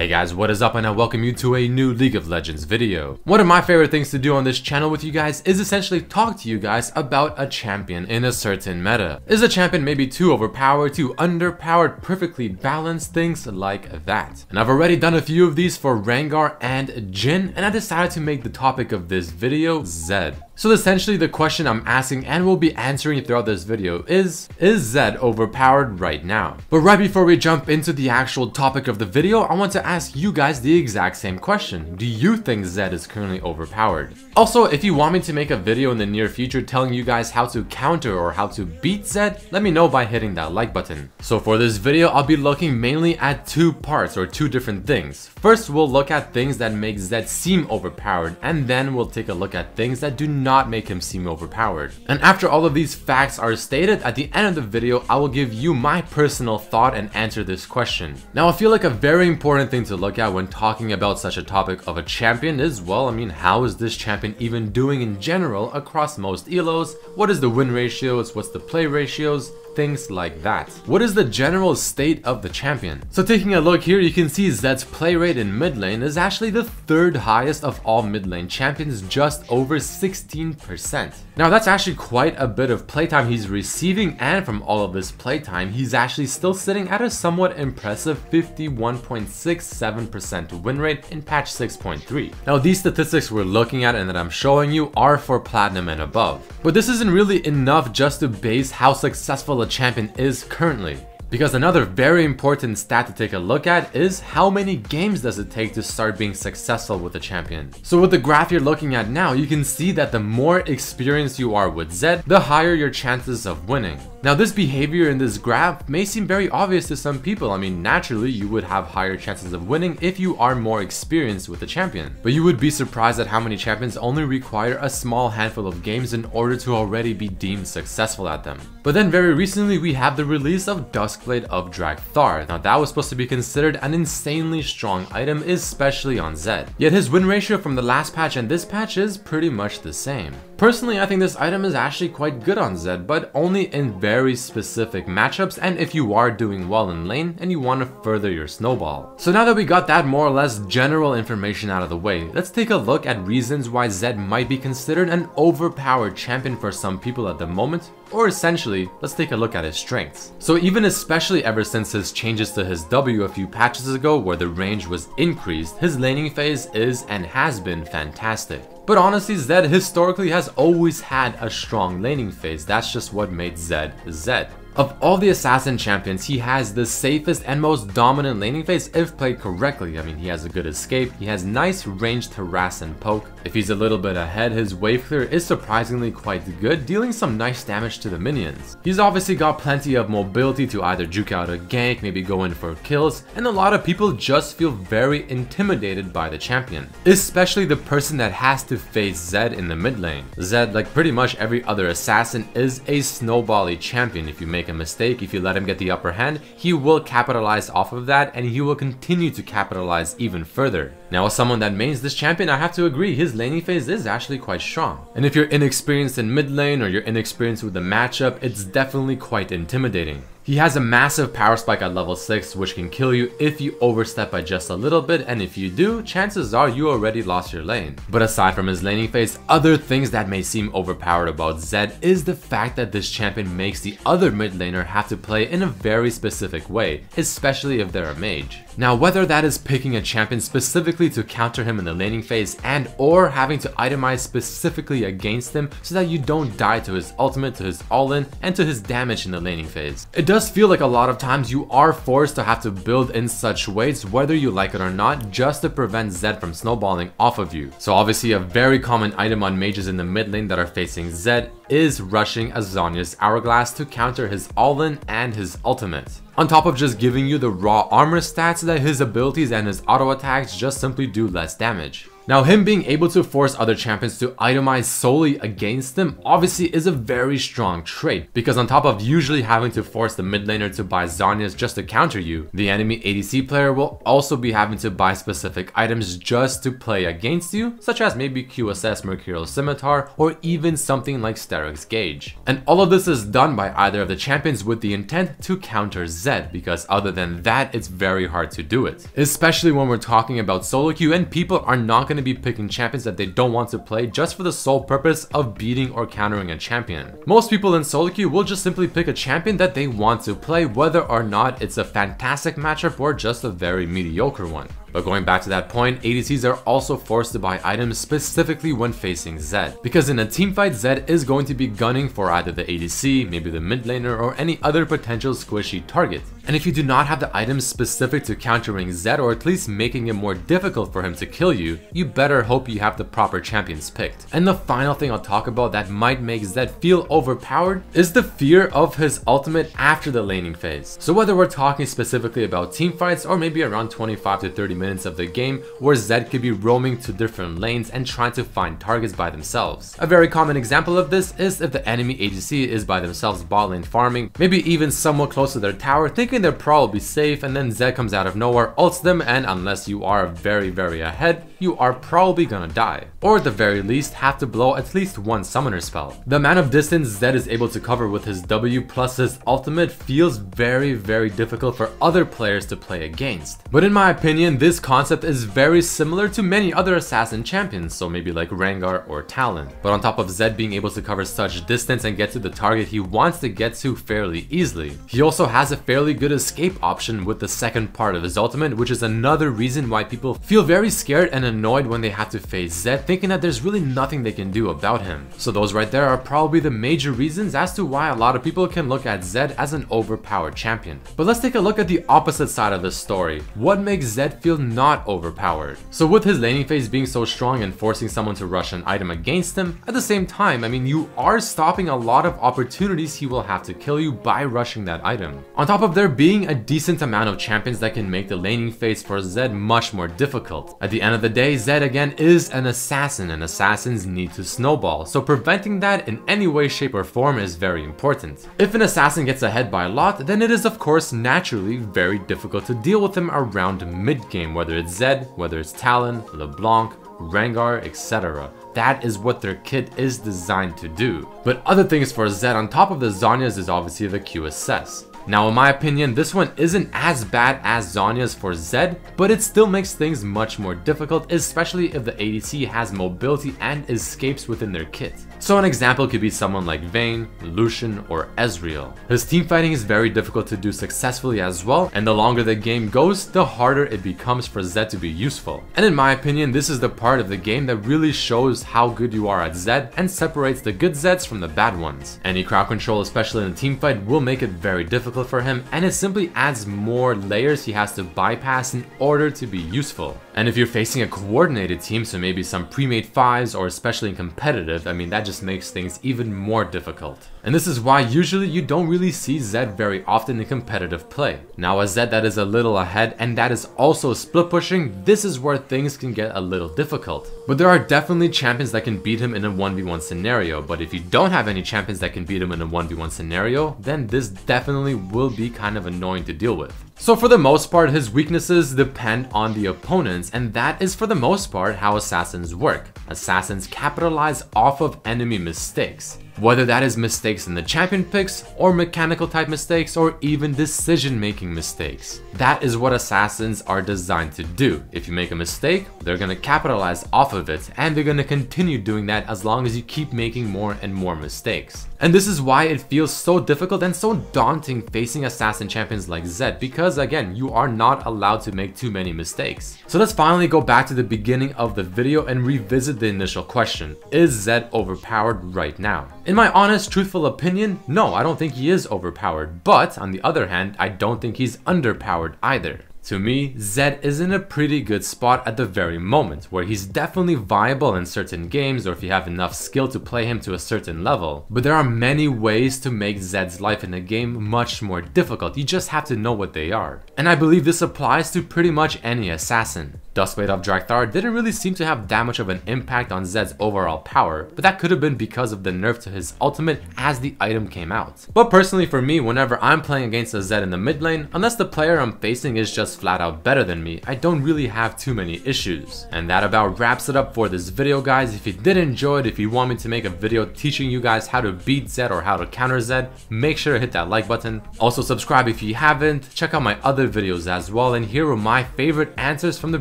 Hey guys, what is up, and I welcome you to a new League of Legends video. One of my favorite things to do on this channel with you guys is essentially talk to you guys about a champion in a certain meta. Is a champion maybe too overpowered, too underpowered, perfectly balanced, things like that. And I've already done a few of these for Rengar and Jhin, and I decided to make the topic of this video Zed. So essentially the question I'm asking and will be answering throughout this video is Zed overpowered right now? But right before we jump into the actual topic of the video, I want to ask you guys the exact same question. Do you think Zed is currently overpowered? Also, if you want me to make a video in the near future telling you guys how to counter or how to beat Zed, let me know by hitting that like button. So for this video, I'll be looking mainly at two parts or two different things. First, we'll look at things that make Zed seem overpowered, and then we'll take a look at things that do not make him seem overpowered. And after all of these facts are stated, at the end of the video, I will give you my personal thought and answer this question. Now, I feel like a very important thing to look at when talking about such a topic of a champion is, well, how is this champion even doing in general across most elos? What is the win ratios? What's the play ratios? Things like that. What is the general state of the champion? So taking a look here, you can see Zed's play rate in mid lane is actually the third highest of all mid lane champions, just over 16%. Now that's actually quite a bit of playtime he's receiving, and from all of this playtime, he's actually still sitting at a somewhat impressive 51.67% win rate in patch 6.3. Now these statistics we're looking at and that I'm showing you are for platinum and above. But this isn't really enough just to base how successful a champion is currently. Because another very important stat to take a look at is how many games does it take to start being successful with a champion. So with the graph you're looking at now, you can see that the more experienced you are with Zed, the higher your chances of winning. Now this behavior in this graph may seem very obvious to some people. Naturally you would have higher chances of winning if you are more experienced with the champion. But you would be surprised at how many champions only require a small handful of games in order to already be deemed successful at them. But then very recently we have the release of Duskblade of Drakthar. Now that was supposed to be considered an insanely strong item, especially on Zed. Yet his win ratio from the last patch and this patch is pretty much the same. Personally, I think this item is actually quite good on Zed, but only in very specific matchups and if you are doing well in lane and you want to further your snowball. So now that we got that more or less general information out of the way, let's take a look at reasons why Zed might be considered an overpowered champion for some people at the moment, or essentially, let's take a look at his strengths. So even especially ever since his changes to his W a few patches ago where the range was increased, his laning phase is and has been fantastic. But honestly, Zed historically has always had a strong laning phase. That's just what made Zed Zed. Of all the assassin champions, he has the safest and most dominant laning phase if played correctly. He has a good escape, he has nice ranged harass and poke. If he's a little bit ahead, his wave clear is surprisingly quite good, dealing some nice damage to the minions. He's obviously got plenty of mobility to either juke out a gank, maybe go in for kills, and a lot of people just feel very intimidated by the champion. Especially the person that has to face Zed in the mid lane. Zed, like pretty much every other assassin, is a snowbally champion. If you make a mistake, if you let him get the upper hand, he will capitalize off of that and he will continue to capitalize even further. Now as someone that mains this champion, I have to agree his laning phase is actually quite strong. And if you're inexperienced in mid lane or you're inexperienced with the matchup, it's definitely quite intimidating. He has a massive power spike at level 6 which can kill you if you overstep by just a little bit, and if you do, chances are you already lost your lane. But aside from his laning phase, other things that may seem overpowered about Zed is the fact that this champion makes the other mid laner have to play in a very specific way, especially if they're a mage. Now whether that is picking a champion specifically to counter him in the laning phase and or having to itemize specifically against him so that you don't die to his ultimate, to his all-in, and to his damage in the laning phase. It does feel like a lot of times you are forced to have to build in such ways, whether you like it or not, just to prevent Zed from snowballing off of you. So obviously a very common item on mages in the mid lane that are facing Zed is rushing Azania's Hourglass to counter his all-in and his ultimate. On top of just giving you the raw armor stats that his abilities and his auto attacks just simply do less damage. Now, him being able to force other champions to itemize solely against him obviously is a very strong trait, because on top of usually having to force the mid laner to buy Zhonya's just to counter you, the enemy ADC player will also be having to buy specific items just to play against you, such as maybe QSS Mercurial Scimitar or even something like Sterix Gauge. And all of this is done by either of the champions with the intent to counter Zed, because other than that it's very hard to do it. Especially when we're talking about solo queue and people are not going to be picking champions that they don't want to play just for the sole purpose of beating or countering a champion. Most people in solo queue will just simply pick a champion that they want to play, whether or not it's a fantastic matchup or just a very mediocre one. But going back to that point, ADCs are also forced to buy items specifically when facing Zed, because in a teamfight, Zed is going to be gunning for either the ADC, maybe the mid laner, or any other potential squishy target. And if you do not have the items specific to countering Zed, or at least making it more difficult for him to kill you, you better hope you have the proper champions picked. And the final thing I'll talk about that might make Zed feel overpowered is the fear of his ultimate after the laning phase. So whether we're talking specifically about teamfights or maybe around 25 to 30 minutes of the game where Zed could be roaming to different lanes and trying to find targets by themselves. A very common example of this is if the enemy ADC is by themselves bot lane farming, maybe even somewhat close to their tower, thinking they're probably safe, and then Zed comes out of nowhere, ults them, and unless you are very ahead, you are probably gonna die. Or at the very least, have to blow at least one summoner spell. The amount of distance Zed is able to cover with his W plus his ultimate feels very difficult for other players to play against. But in my opinion, this concept is very similar to many other assassin champions, so maybe like Rengar or Talon. But on top of Zed being able to cover such distance and get to the target he wants to get to fairly easily, he also has a fairly good escape option with the second part of his ultimate, which is another reason why people feel very scared and annoyed when they have to face Zed, thinking that there's really nothing they can do about him. So those right there are probably the major reasons as to why a lot of people can look at Zed as an overpowered champion. But let's take a look at the opposite side of the story. What makes Zed feel not overpowered? So with his laning phase being so strong and forcing someone to rush an item against him, at the same time, I mean, you are stopping a lot of opportunities he will have to kill you by rushing that item. On top of there being a decent amount of champions that can make the laning phase for Zed much more difficult. At the end of the day, Zed again is an assassin, and assassins need to snowball, so preventing that in any way, shape or form is very important. If an assassin gets ahead by a lot, then it is of course naturally very difficult to deal with him around mid game, whether it's Zed, whether it's Talon, LeBlanc, Rengar, etc. That is what their kit is designed to do. But other things for Zed on top of the Zhonya's is obviously the QSS. Now in my opinion, this one isn't as bad as Zhonya's for Zed, but it still makes things much more difficult, especially if the ADC has mobility and escapes within their kit. So an example could be someone like Vayne, Lucian, or Ezreal. His teamfighting is very difficult to do successfully as well, and the longer the game goes, the harder it becomes for Zed to be useful. And in my opinion, this is the part of the game that really shows how good you are at Zed and separates the good Zeds from the bad ones. Any crowd control, especially in a teamfight, will make it very difficult for him, and it simply adds more layers he has to bypass in order to be useful. And if you're facing a coordinated team, so maybe some pre-made 5s or especially in competitive, I mean that just makes things even more difficult. And this is why usually you don't really see Zed very often in competitive play. Now a Zed that is a little ahead and that is also split pushing, this is where things can get a little difficult. But there are definitely champions that can beat him in a 1v1 scenario, but if you don't have any champions that can beat him in a 1v1 scenario, then this definitely will be kind of annoying to deal with. So for the most part, his weaknesses depend on the opponents, and that is for the most part how assassins work. Assassins capitalize off of enemy mistakes. Whether that is mistakes in the champion picks, or mechanical type mistakes, or even decision making mistakes. That is what assassins are designed to do. If you make a mistake, they're gonna capitalize off of it, and they're gonna continue doing that as long as you keep making more and more mistakes. And this is why it feels so difficult and so daunting facing assassin champions like Zed, because again, you are not allowed to make too many mistakes. So let's finally go back to the beginning of the video and revisit the initial question. Is Zed overpowered right now? In my honest, truthful opinion, no, I don't think he is overpowered, but on the other hand, I don't think he's underpowered either. To me, Zed is in a pretty good spot at the very moment, where he's definitely viable in certain games or if you have enough skill to play him to a certain level. But there are many ways to make Zed's life in a game much more difficult, you just have to know what they are. And I believe this applies to pretty much any assassin. Duskblade of Drakthar didn't really seem to have that much of an impact on Zed's overall power, but that could have been because of the nerf to his ultimate as the item came out. But personally for me, whenever I'm playing against a Zed in the mid lane, unless the player I'm facing is just flat out better than me, I don't really have too many issues. And that about wraps it up for this video, guys. If you did enjoy it, if you want me to make a video teaching you guys how to beat Zed or how to counter Zed, make sure to hit that like button. Also subscribe if you haven't, check out my other videos as well, and here are my favorite answers from the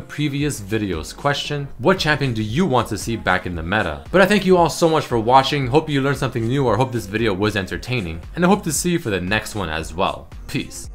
previous videos. Question: what champion do you want to see back in the meta? But I thank you all so much for watching, hope you learned something new or hope this video was entertaining, and I hope to see you for the next one as well. Peace.